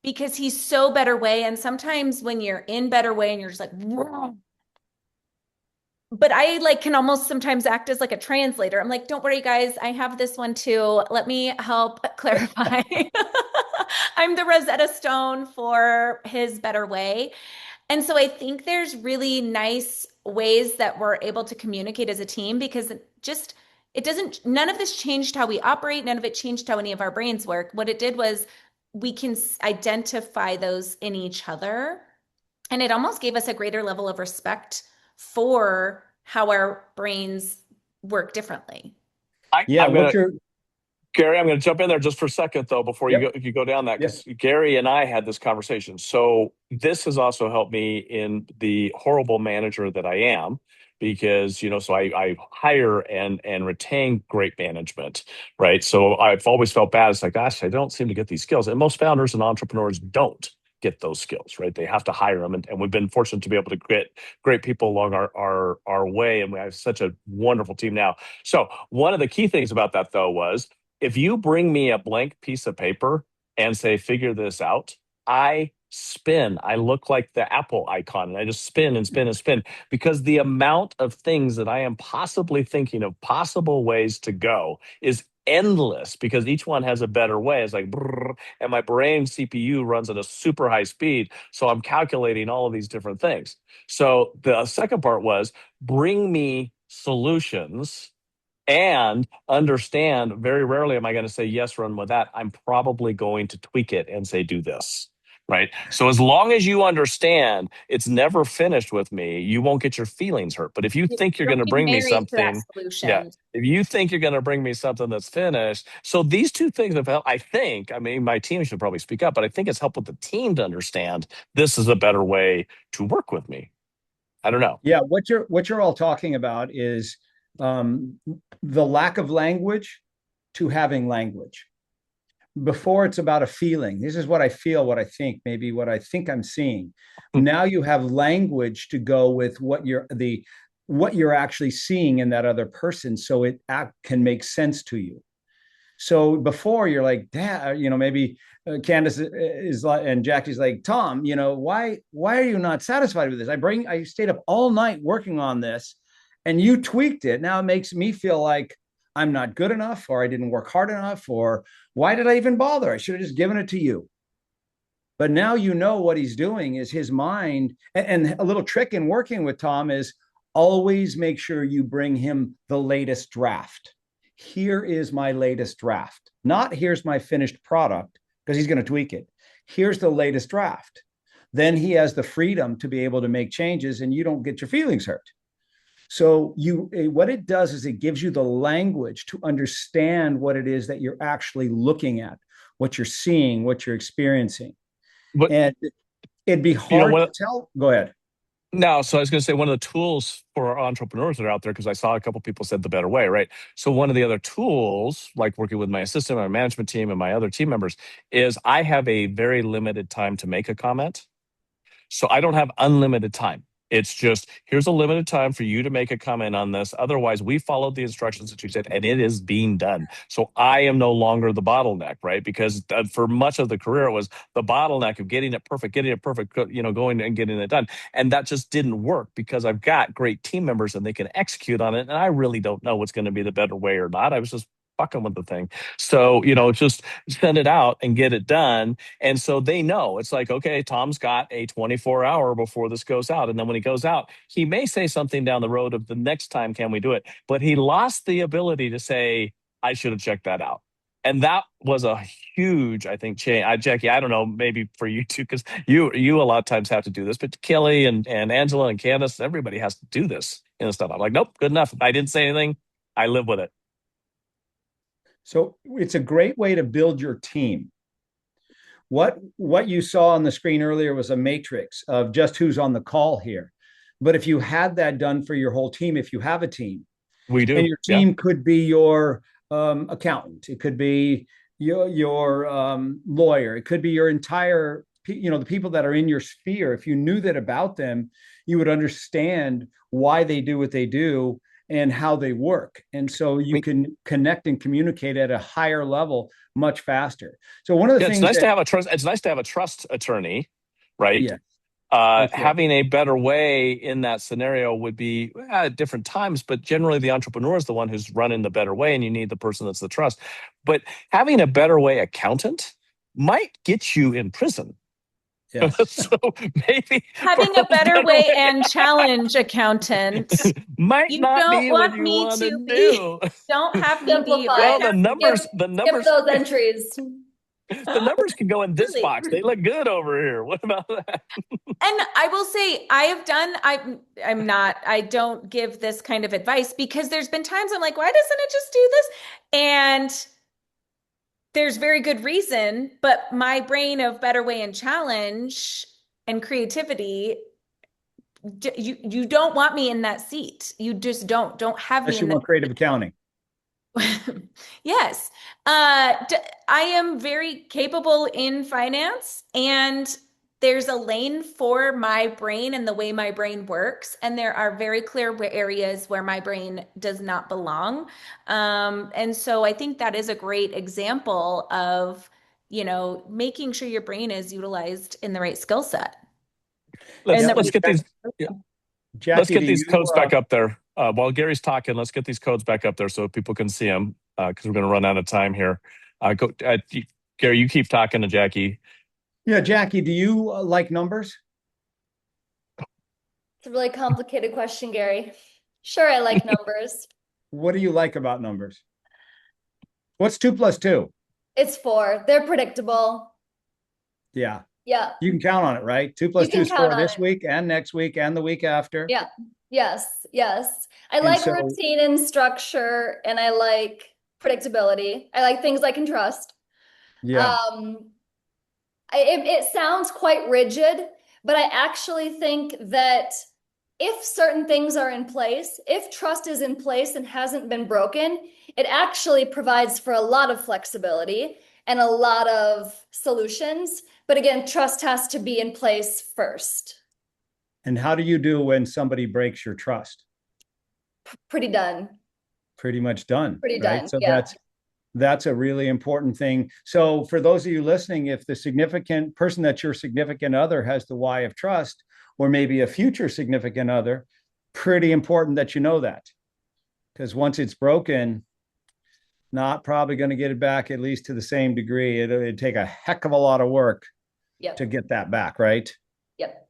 because he's so better way. And sometimes when you're in better way and you're just like, "Whoa." But I like can almost sometimes act as like a translator. I'm like, don't worry, guys, I have this one too. Let me help clarify. I'm the Rosetta Stone for his better way. And so I think there's really nice ways that we're able to communicate as a team because it doesn't, none of this changed how we operate. None of it changed how any of our brains work. What it did was we can identify those in each other. And it almost gave us a greater level of respect for how our brains work differently. Yeah. I'm What gonna you're, Gary, I'm going to jump in there just for a second, though, before yep. you go down that, Yeah. because Gary and I had this conversation. So this has also helped me in the horrible manager that I am, because so I hire and retain great management, right? So I've always felt bad. It's like, gosh, I don't seem to get these skills, and most founders and entrepreneurs don't get those skills, right? They have to hire them, and we've been fortunate to be able to get great people along our way, and we have such a wonderful team now. So one of the key things about that, though, was if you bring me a blank piece of paper and say, figure this out, I spin. I look like the Apple icon and I just spin and spin and spin because the amount of things that I am possibly thinking of, possible ways to go, is endless because each one has a better way. It's like, brrr, and my brain CPU runs at a super high speed. So I'm calculating all of these different things. So the second part was bring me solutions and understand very rarely am I going to say yes, run with that. I'm probably going to tweak it and say do this, right? So as long as you understand it's never finished with me, you won't get your feelings hurt. But if you think you're You'll going to be bring me married to that something, yeah, solution. if you think you're going to bring me something that's finished, so these two things have helped. I think, I mean, my team should probably speak up, but I think it's helped with the team to understand this is a better way to work with me. I don't know. Yeah, what you're all talking about is um, the lack of language to having language. Before it's about a feeling. This is what I feel, what I think, maybe what I think I'm seeing. Now you have language to go with what you're actually seeing in that other person, so it can make sense to you. So before you're like, Dad, maybe Candace is like, and Jackie's like, Tom, why are you not satisfied with this? I stayed up all night working on this, and you tweaked it. Now it makes me feel like I'm not good enough, or I didn't work hard enough, or why did I even bother? I should have just given it to you. But now you know what he's doing is his mind. And a little trick in working with Tom is always make sure you bring him the latest draft. Here is my latest draft. Not here's my finished product, because he's going to tweak it. Here's the latest draft. Then he has the freedom to be able to make changes and you don't get your feelings hurt. So what it does is it gives you the language to understand what it is that you're actually looking at, what you're seeing, what you're experiencing. But And it'd be hard to tell. Go ahead. no, so I was going to say one of the tools for our entrepreneurs that are out there, because I saw a couple people said the better way, right? So one of the other tools, like working with my assistant, my management team, and my other team members, is I have a very limited time to make a comment. So I don't have unlimited time. It's just here's a limited time for you to make a comment on this. Otherwise, we followed the instructions that you said, and it is being done. So I am no longer the bottleneck, right? Because for much of the career, it was the bottleneck of getting it perfect, going and getting it done. And that just didn't work because I've got great team members and they can execute on it. And I really don't know what's going to be the better way or not. I was just fucking with the thing. So, just send it out and get it done. And so they know it's like, okay, Tom's got a 24-hour before this goes out. And then when he goes out, he may say something down the road of the next time, can we do it? But he lost the ability to say, I should have checked that out. And that was a huge, I think, change. Jackie, I don't know, maybe for you too, because you a lot of times have to do this, but Kelly and Angela and Candace, everybody has to do this and stuff. I'm like, nope, good enough. If I didn't say anything, I live with it. So it's a great way to build your team. What you saw on the screen earlier was a matrix of just who's on the call here. But if you had that done for your whole team, if you have a team, We and do. your Yeah. team could be your accountant, it could be your lawyer, it could be your entire, the people that are in your sphere. If you knew that about them, you would understand why they do what they do and how they work. And so you can connect and communicate at a higher level much faster. So one of the Yeah, things it's nice to have a trust attorney, right? yeah, for sure. Having a better way in that scenario would be at different times, but generally the entrepreneur is the one who's running the better way, and you need the person that's the trust. But having a better way accountant might get you in prison. Yes. So maybe Having a better way and challenge accountant. might You not don't be what want you me want to to be, do. don't have me be Simplify. Well, right. the numbers, the Skip numbers, those entries. the numbers can go in this Really. box. They look good over here. What about that? And I will say I don't give this kind of advice because there's been times I'm like, why doesn't it just do this? And there's very good reason, but my brain of better way and challenge and creativity, you don't want me in that seat. You just don't have me Unless you in that. want creative accounting. Yes. I am very capable in finance, and there's a lane for my brain and the way my brain works. And there are very clear areas where my brain does not belong. And so I think that is a great example of, making sure your brain is utilized in the right skill set. Let's And Yeah. let's get these. Let's Jackie, get do these you codes back up there. While Gary's talking, let's get these codes back up there so people can see them because we're going to run out of time here. Gary, you keep talking to Jackie. yeah, Jackie, do you like numbers? It's a really complicated question, Gary. Sure, I like numbers. What do you like about numbers? What's 2 plus 2? It's 4. They're predictable. Yeah. Yeah. You can count on it, right? 2 You plus 2 can is count 4 on this it. week and next week and the week after. Yeah. Yes. Yes. I And like so, routine and structure, and I like predictability. I like things I can trust. yeah. Um, it sounds quite rigid, but I actually think that if certain things are in place, if trust is in place and hasn't been broken, it actually provides for a lot of flexibility and a lot of solutions. But again, trust has to be in place first. And how do you do when somebody breaks your trust? Pretty done. Pretty much done, Pretty right? done. So Yeah. that's a really important thing. So for those of you listening, if the significant person that's your significant other has the Y of trust, or maybe a future significant other, pretty important that you know that. Because once it's broken, not probably going to get it back, at least to the same degree. It'd take a heck of a lot of work to Yep. get that back, right? Yep.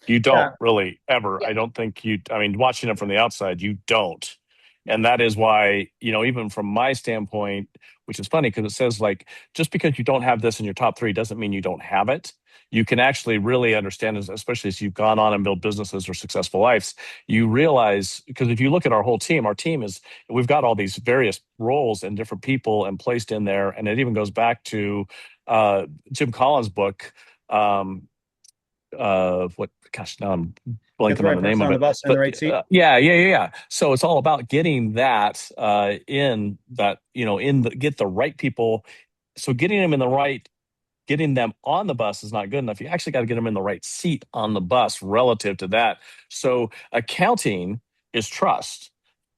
You Yeah. don't really ever. I Yep. don't think you, I mean, watching it from the outside, you don't. And that is why, even from my standpoint, which is funny because it says like, just because you don't have this in your top three doesn't mean you don't have it. You can actually really understand, especially as you've gone on and built businesses or successful lives, you realize, because if you look at our team is, we've got all these various roles and different people and placed in there. And it even goes back to Jim Collins' book, what, gosh, now I'm Get the blanking on right the name person of on the it. bus in the But right seat. yeah. So it's all about getting that in that, get the right people. So getting them on the bus is not good enough. You actually got to get them in the right seat on the bus relative to that. So accounting is trust.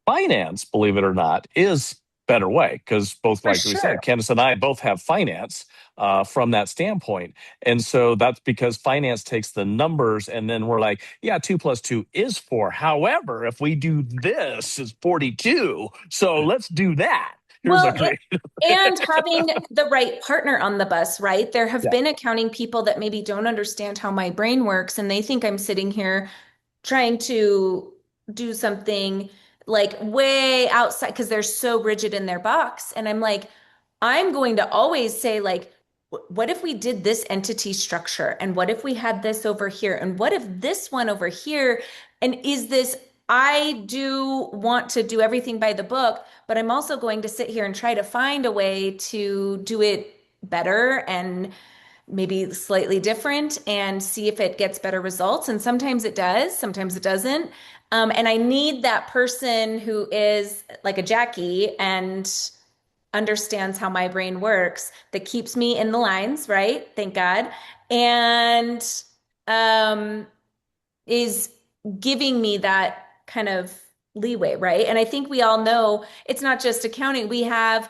Finance, believe it or not, is better way because both, For like we sure. said, Candace and I both have finance from that standpoint. And so that's because finance takes the numbers and then we're like, yeah, 2 plus 2 is 4. However, if we do this, is 42. So let's do that. Here's Well, a great. and having the right partner on the bus, right? There have Yeah. been accounting people that maybe don't understand how my brain works, and they think I'm sitting here trying to do something like way outside because they're so rigid in their box. And I'm like, I'm going to always say, like, what if we did this entity structure? And what if we had this over here? And what if this one over here? And is this, I do want to do everything by the book, but I'm also going to sit here and try to find a way to do it better and maybe slightly different and see if it gets better results. And sometimes it does, sometimes it doesn't. And I need that person who is like a Jackie and understands how my brain works that keeps me in the lines, right? Thank God. And um, is giving me that kind of leeway, right? And I think we all know it's not just accounting. We have,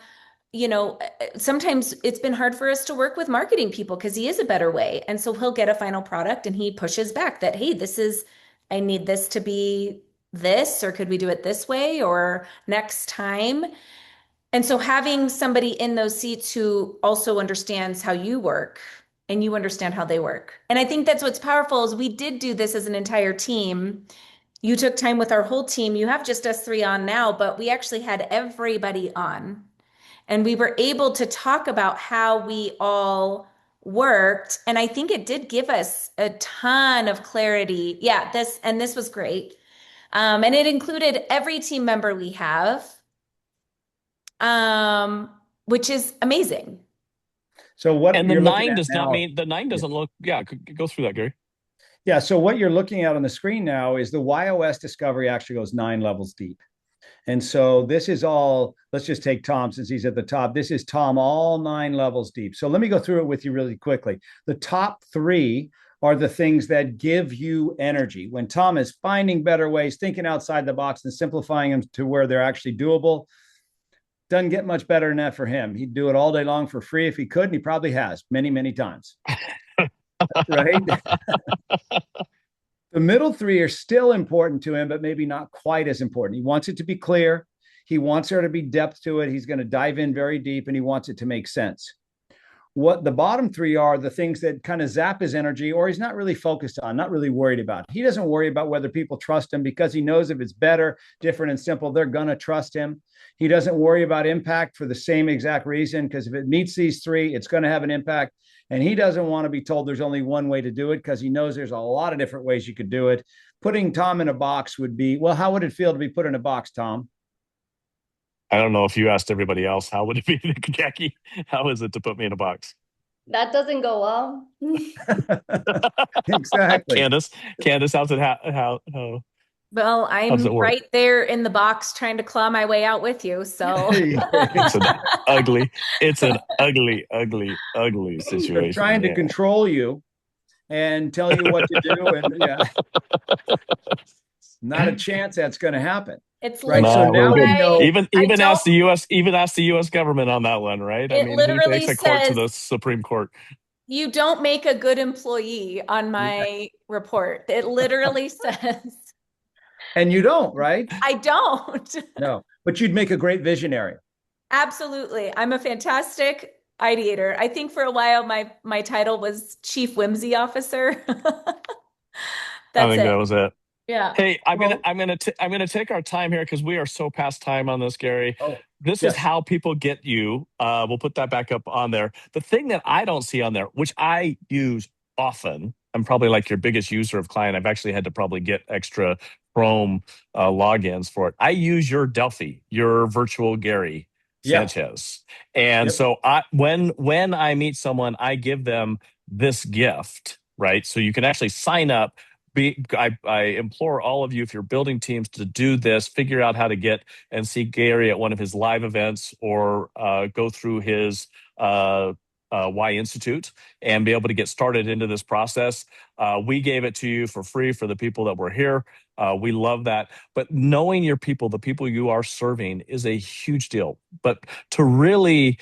sometimes it's been hard for us to work with marketing people because he is a better way. And so he'll get a final product and he pushes back that, hey, I need this to be this, or could we do it this way or next time? And so having somebody in those seats who also understands how you work and you understand how they work. And I think that's what's powerful is we did do this as an entire team. You took time with our whole team. You have just us three on now, but we actually had everybody on. And we were able to talk about how we all worked. And I think it did give us a ton of clarity. Yeah, this was great. And it included every team member we have, um, which is amazing. So what And the you're looking nine at does not now, mean the nine doesn't look, yeah, go through that, Gary. yeah. So what you're looking at on the screen now is the YOS discovery actually goes 9 levels deep. And so this is all, let's just take Tom since he's at the top. This is Tom, all 9 levels deep. So let me go through it with you really quickly. The top 3 are the things that give you energy. When Tom is finding better ways, thinking outside the box and simplifying them to where they're actually doable, doesn't get much better than that for him. He'd do it all day long for free if he could, and he probably has many, many times. Right? The middle 3 are still important to him, but maybe not quite as important. He wants it to be clear. He wants there to be depth to it. He's going to dive in very deep and he wants it to make sense. What the bottom 3 are the things that kind of zap his energy or he's not really focused on, not really worried about. He doesn't worry about whether people trust him because he knows if it's better, different, and simple, they're going to trust him. He doesn't worry about impact for the same exact reason because if it meets these 3, it's going to have an impact. And he doesn't want to be told there's only one way to do it because he knows there's a lot of different ways you could do it. Putting Tom in a box would be, well, how would it feel to be put in a box, Tom? I don't know if you asked everybody else, how would it be, Jackie? How is it to put me in a box? That doesn't go well. Exactly. Candace, Well, how does I'm it work? right there in the box trying to claw my way out with you. So It's an ugly, ugly They're situation. trying to Yeah. control you and tell you what to do. And yeah, not a chance that's going to happen. it's Right. So Not literally very now we good. why know. I Even don't, ask the US government on that one, right? I it mean, he literally takes a court to says the Supreme Court. you don't make a good employee on my report. It literally says And you don't, right? I don't. No, but you'd make a great visionary. Absolutely. I'm a fantastic ideator. I think for a while my title was Chief Whimsy Officer. I That's think it. that was it. Yeah. Hey, Well, I'm gonna take our time here because we are so past time on this, Gary. oh, This is yes. how people get you. We'll put that back up on there. The thing that I don't see on there, which I use often, I'm probably like your biggest user of client. I've actually had to probably get extra Chrome logins for it. I use your Delphi, your virtual Gary Yeah. Sanchez, and Yep. so when I meet someone, I give them this gift, right? So you can actually sign up. I implore all of you, if you're building teams, to do this. Figure out how to get and see Gary at one of his live events, or go through his Y Institute and be able to get started into this process. We gave it to you for free for the people that were here. We love that. But knowing your people, the people you are serving, is a huge deal. But to really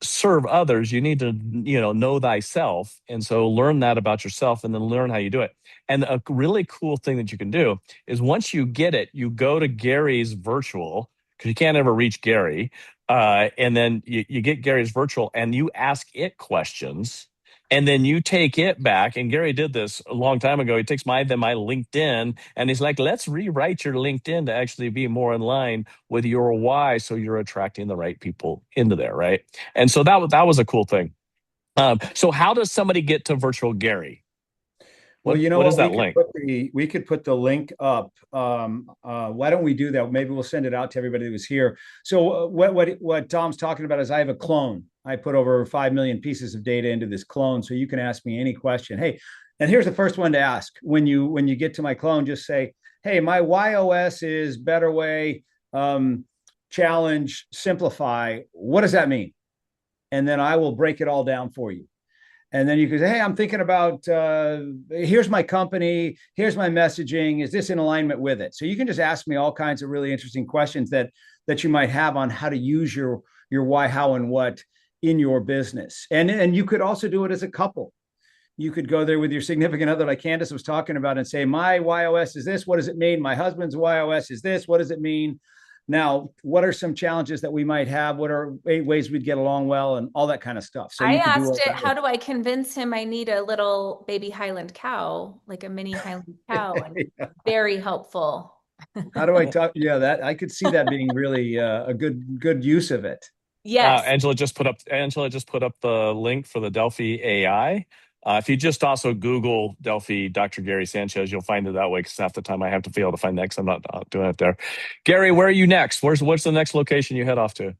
serve others, you need to know thyself, and so learn that about yourself and then learn how you do it. And a really cool thing that you can do is, once you get it, you go to Gary's virtual, because you can't ever reach Gary, and then you get Gary's virtual and you ask it questions, and then you take it back. And Gary did this a long time ago. He takes my LinkedIn, and he's like, let's rewrite your LinkedIn to actually be more in line with your why, so you're attracting the right people into there, right? And so that was a cool thing. So how does somebody get to virtual Gary? Well, you know What is what? that link? We could put the link up. Why don't we do that? Maybe we'll send it out to everybody that was here. So what Tom's talking about is, I have a clone. I put over 5 million pieces of data into this clone, so you can ask me any question. Hey, and here's the first one to ask when you get to my clone. Just say, hey, my YOS is better way, challenge, simplify. What does that mean? And then I will break it all down for you. And then you can say, hey, I'm thinking about, here's my company, here's my messaging, is this in alignment with it? So you can just ask me all kinds of really interesting questions that you might have on how to use your why, how, and what in your business. And you could also do it as a couple. You could go there with your significant other, like Candace was talking about, and say, my YOS is this, what does it mean? My husband's YOS is this, what does it mean? Now, what are some challenges that we might have? What are 8 ways we'd get along well, and all that kind of stuff. So I you could do asked all it, that. how do I convince him I need a little baby Highland cow, like a mini Highland cow? And Yeah. very helpful. How do I talk? Yeah, that I could see that being really a good use of it. Yes. Angela just put up the link for the Delphi AI. If you just also Google Delphi Dr. Gary Sanchez, you'll find it that way, because half the time I have to be able to find that, because I'm not doing it there. Gary, where are you next? What's the next location you head off to?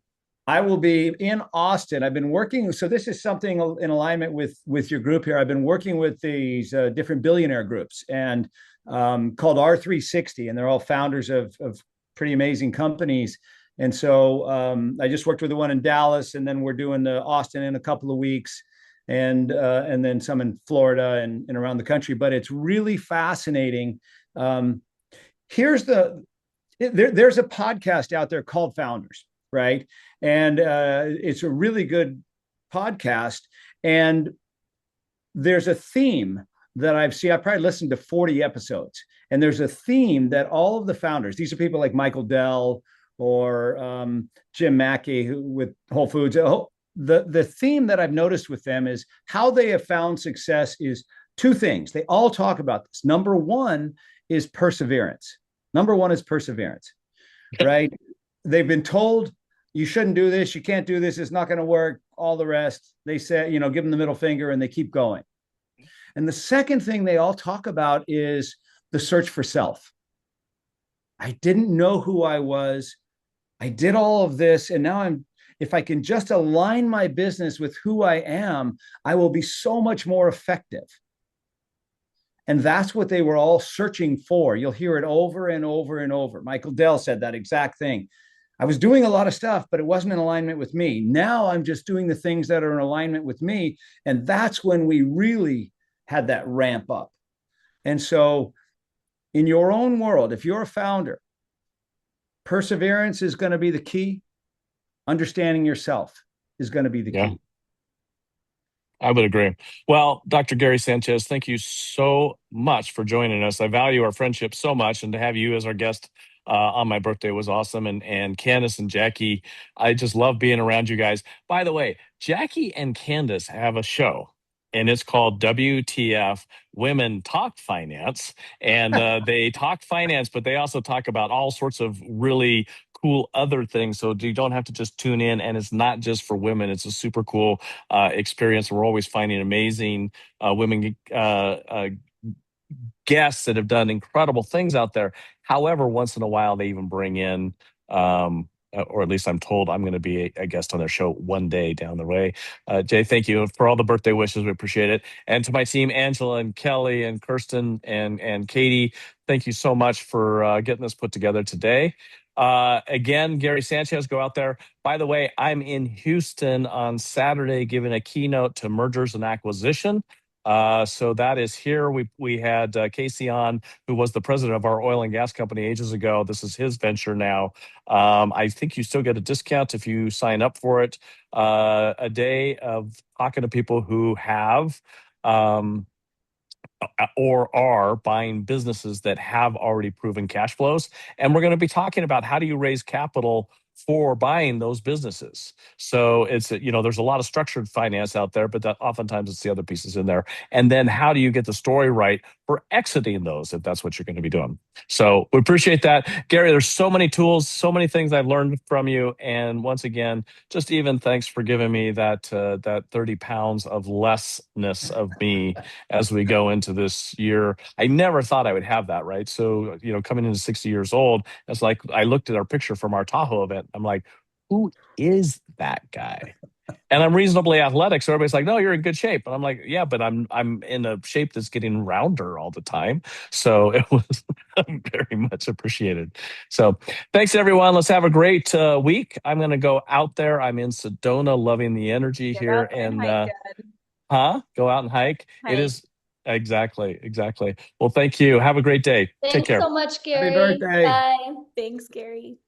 I will be in Austin. I've been working. So this is something in alignment with your group here. I've been working with these different billionaire groups, and called R360, and they're all founders of pretty amazing companies. And so I just worked with the one in Dallas, and then we're doing the Austin in a couple of weeks, and then some in Florida and around the country. But it's really fascinating. Here's there's a podcast out there called Founders, right? And it's a really good podcast. And there's a theme that I've seen. I've probably listened to 40 episodes, and there's a theme that all of the founders, these are people like Michael Dell or Jim Mackey with Whole Foods. The theme that I've noticed with them is how they have found success is 2 things. They all talk about this. Number one is perseverance. Right? They've been told, you shouldn't do this, you can't do this, it's not going to work, all the rest. They say, give them the middle finger and they keep going. And the second thing they all talk about is the search for self. I didn't know who I was. I did all of this. And now if I can just align my business with who I am, I will be so much more effective. And that's what they were all searching for. You'll hear it over and over and over. Michael Dell said that exact thing. I was doing a lot of stuff, but it wasn't in alignment with me. Now I'm just doing the things that are in alignment with me. And that's when we really had that ramp up. And so in your own world, if you're a founder, perseverance is going to be the key. Understanding yourself is going to be the key. I would agree. Well, Dr. Gary Sanchez, thank you so much for joining us. I value our friendship so much, and to have you as our guest on my birthday was awesome. And Candace and Jackie, I just love being around you guys. By the way, Jackie and Candace have a show, and it's called WTF Women Talk Finance. And they talk finance, but they also talk about all sorts of really cool other things. So you don't have to just tune in, and it's not just for women. It's a super cool experience. We're always finding amazing women guests that have done incredible things out there. However, once in a while, they even bring in, or at least I'm told I'm going to be a guest on their show one day down the way. Jay, thank you for all the birthday wishes. We appreciate it. And to my team, Angela and Kelly and Kirsten and Katie, thank you so much for getting this put together today. Again, Gary Sanchez, go out there. By the way, I'm in Houston on Saturday giving a keynote to mergers and acquisition. So that is here. We had Casey on, who was the president of our oil and gas company ages ago. This is his venture now. I think you still get a discount if you sign up for it. A day of talking to people who have or are buying businesses that have already proven cash flows. And we're going to be talking about how do you raise capital for buying those businesses. So it's, there's a lot of structured finance out there, but that oftentimes it's the other pieces in there. And then how do you get the story right for exiting those, if that's what you're going to be doing? So we appreciate that. Gary, there's so many tools, so many things I've learned from you. And once again, just even thanks for giving me that 30 pounds of lessness of me as we go into this year. I never thought I would have that, right? So, coming into 60 years old, it's like I looked at our picture from our Tahoe event. I'm like, who is that guy? And I'm reasonably athletic, so everybody's like, "No, you're in good shape." And I'm like, "Yeah, but I'm in a shape that's getting rounder all the time." So it was very much appreciated. So thanks everyone. Let's have a great week. I'm going to go out there. I'm in Sedona, loving the energy Get here, out there and and hike good. go out and hike. It Hike. is exactly. Well, thank you. Have a great day. Take Thanks care. so much, Happy Gary. birthday. Bye. Thanks, Gary.